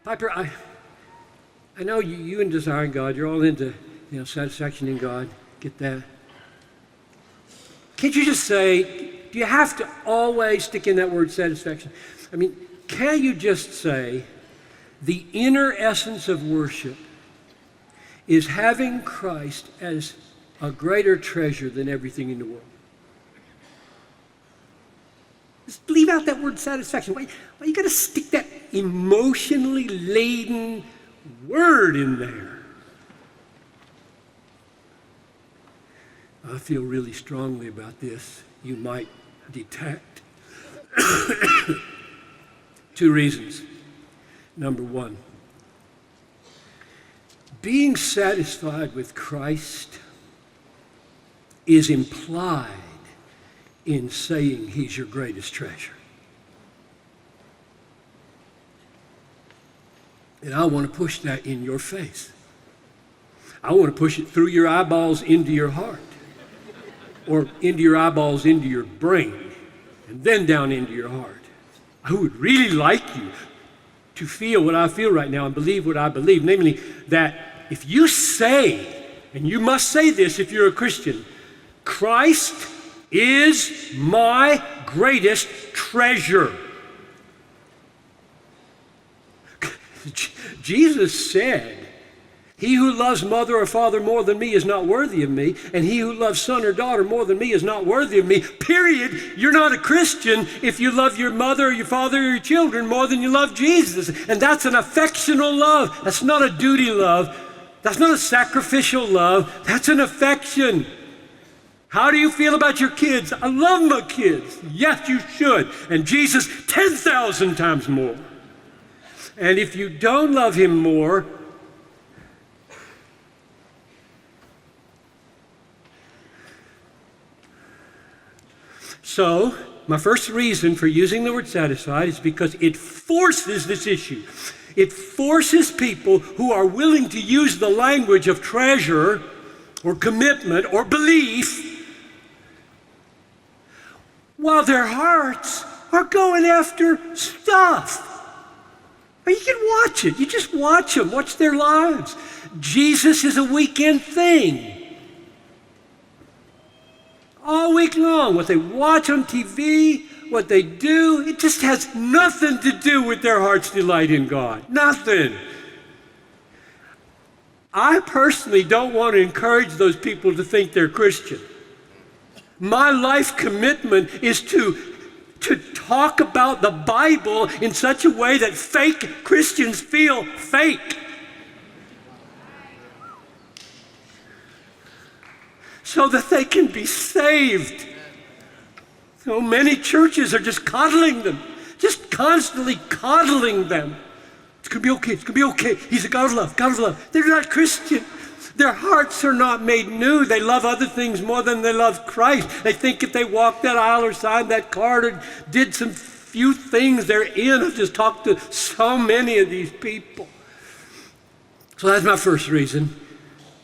Piper, I know you and desiring God, you're all into satisfaction in God. Get that? Can't you just say, do you have to always stick in that word satisfaction? I mean, can you just say the inner essence of worship is having Christ as a greater treasure than everything in the world? Just leave out that word satisfaction. Why you got to stick that emotionally laden word in there? I feel really strongly about this. You might detect. 2 reasons. Number 1, being satisfied with Christ is implied in saying he's your greatest treasure. And I want to push that in your face. I want to push it through your eyeballs into your heart, or into your eyeballs into your brain, and then down into your heart. I would really like you to feel what I feel right now and believe what I believe, namely that if you say, and you must say this if you're a Christian, Christ is my greatest treasure. Jesus said, he who loves mother or father more than me is not worthy of me, and he who loves son or daughter more than me is not worthy of me. Period. You're not a Christian if you love your mother or your father or your children more than you love Jesus. And that's an affectional love. That's not a duty love. That's not a sacrificial love. That's an affection. How do you feel about your kids? I love my kids. Yes, you should. And Jesus 10,000 times more. And if you don't love him more, so, my first reason for using the word satisfied is because it forces this issue. It forces people who are willing to use the language of treasure or commitment or belief while their hearts are going after stuff. Or you can watch it. You just watch them. Watch their lives. Jesus is a weekend thing. All week long, what they watch on TV, what they do, it just has nothing to do with their heart's delight in God. Nothing. I personally don't want to encourage those people to think they're Christian. My life commitment is to talk about the Bible in such a way that fake Christians feel fake. So that they can be saved. So many churches are just coddling them, just constantly coddling them. It's going to be okay, it's going to be okay. He's a God of love, God of love. They're not Christian. Their hearts are not made new. They love other things more than they love Christ. They think if they walked that aisle or signed that card or did some few things, they're in. I've just talked to so many of these people. So that's my first reason.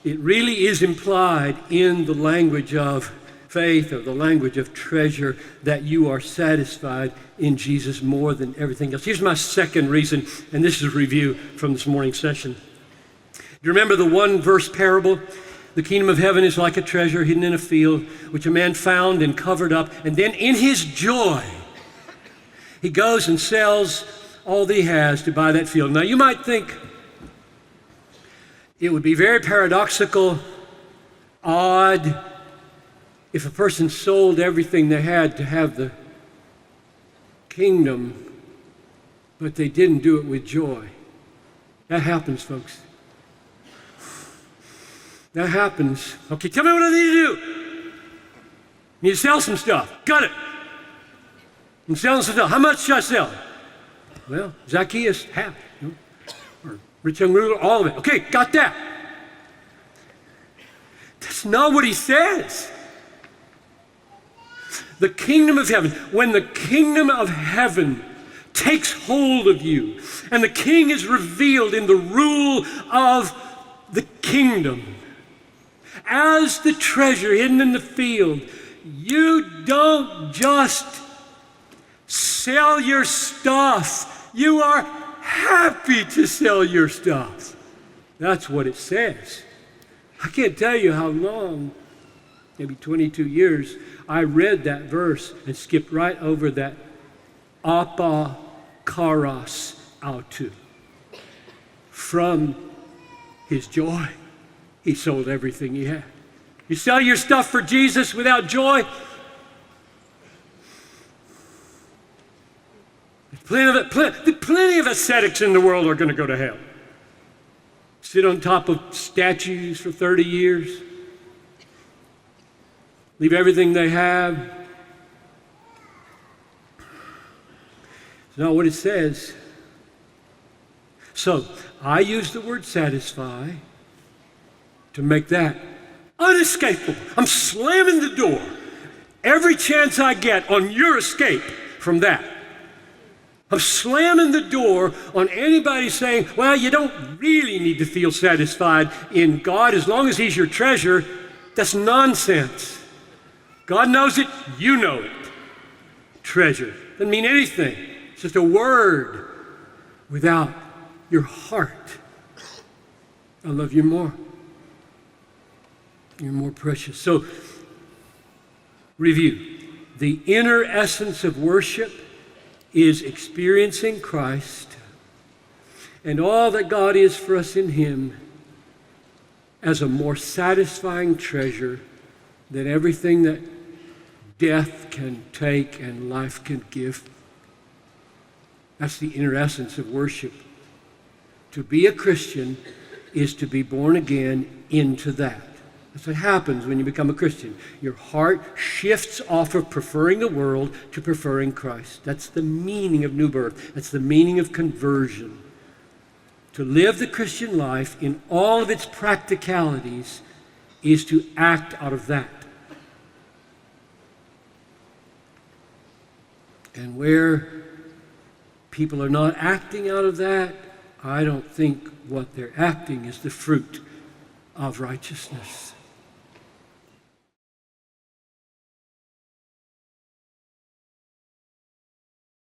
It really is implied in the language of faith or the language of treasure that you are satisfied in Jesus more than everything else. Here's my second reason, and this is a review from this morning's session. Do you remember the one verse parable? The kingdom of heaven is like a treasure hidden in a field, which a man found and covered up, and then in his joy, he goes and sells all that he has to buy that field. Now you might think, it would be very paradoxical, odd, if a person sold everything they had to have the kingdom, but they didn't do it with joy. That happens, folks. That happens. Okay, tell me what I need to do. Need to sell some stuff. Got it. I'm selling some stuff. How much should I sell? Well, Zacchaeus, half. Or rich young ruler, all of it. Okay, got that. That's not what he says. The kingdom of heaven, when the kingdom of heaven takes hold of you and the king is revealed in the rule of the kingdom, as the treasure hidden in the field, you don't just sell your stuff. You are happy to sell your stuff. That's what it says. I can't tell you how long, maybe 22 years, I read that verse and skipped right over that apakaros autou. From his joy, he sold everything he had. You sell your stuff for Jesus without joy, plenty of ascetics in the world are going to go to hell. Sit on top of statues for 30 years. Leave everything they have. It's not what it says. So, I use the word satisfy to make that unescapable. I'm slamming the door every chance I get on your escape from that. I'm slamming the door on anybody saying, well, you don't really need to feel satisfied in God as long as He's your treasure. That's nonsense. God knows it, you know it. Treasure doesn't mean anything. It's just a word without your heart. I love you more. You're more precious. So, review. The inner essence of worship is experiencing Christ and all that God is for us in Him as a more satisfying treasure than everything that death can take and life can give. That's the inner essence of worship. To be a Christian is to be born again into that. That's what happens when you become a Christian. Your heart shifts off of preferring the world to preferring Christ. That's the meaning of new birth. That's the meaning of conversion. To live the Christian life in all of its practicalities is to act out of that. And where people are not acting out of that, I don't think what they're acting is the fruit of righteousness.